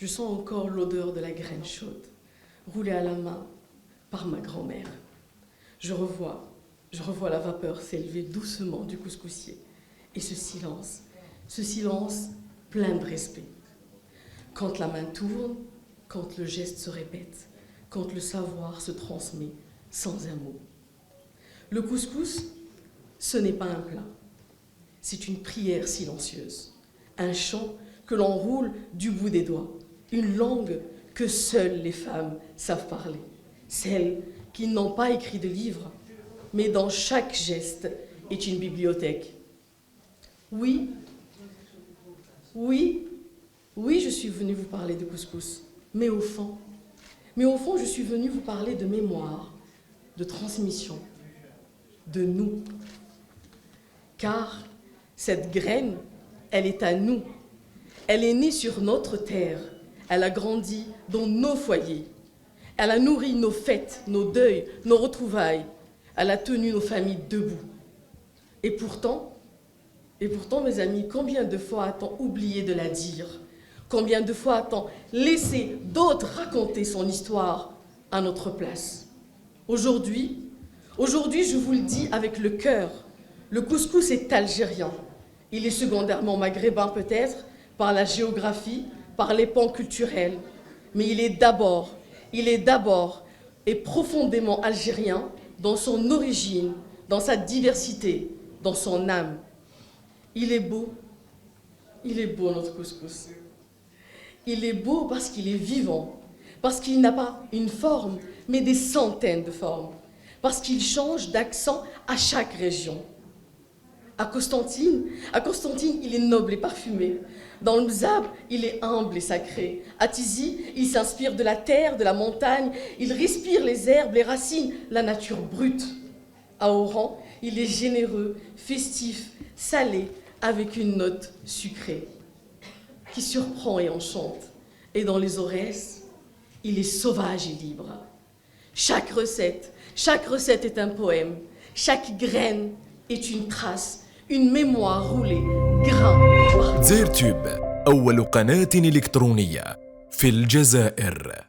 Je sens encore l'odeur de la graine chaude, roulée à la main par ma grand-mère. Je revois la vapeur s'élever doucement du couscoussier. Et ce silence plein de respect. Quand la main tourne, quand le geste se répète, quand le savoir se transmet sans un mot. Le couscous, ce n'est pas un plat. C'est une prière silencieuse, un chant que l'on roule du bout des doigts, une langue que seules les femmes savent parler, celles qui n'ont pas écrit de livre, mais dans chaque geste est une bibliothèque. Oui, je suis venue vous parler de couscous, mais au fond, je suis venue vous parler de mémoire, de transmission, de nous. Car cette graine, elle est à nous. Elle est née sur notre terre. Elle a grandi dans nos foyers. Elle a nourri nos fêtes, nos deuils, nos retrouvailles. Elle a tenu nos familles debout. Et pourtant, mes amis, combien de fois a-t-on oublié de la dire? Combien de fois a-t-on laissé d'autres raconter son histoire à notre place? Aujourd'hui, je vous le dis avec le cœur, le couscous est algérien. Il est secondairement maghrébin peut-être, par la géographie, par les pans culturels. Mais il est d'abord et profondément algérien dans son origine, dans sa diversité, dans son âme. Il est beau notre couscous. Il est beau parce qu'il est vivant, parce qu'il n'a pas une forme, mais des centaines de formes, parce qu'il change d'accent à chaque région. À Constantine, il est noble et parfumé. Dans le Mzab, il est humble et sacré. À Tizi, il s'inspire de la terre, de la montagne. Il respire les herbes, les racines, la nature brute. À Oran, il est généreux, festif, salé, avec une note sucrée qui surprend et enchante. Et dans les Aurès, il est sauvage et libre. Chaque recette est un poème. Chaque graine est une trace, une mémoire roulée, grain par grain. زيرتوب أول قناة إلكترونية في الجزائر.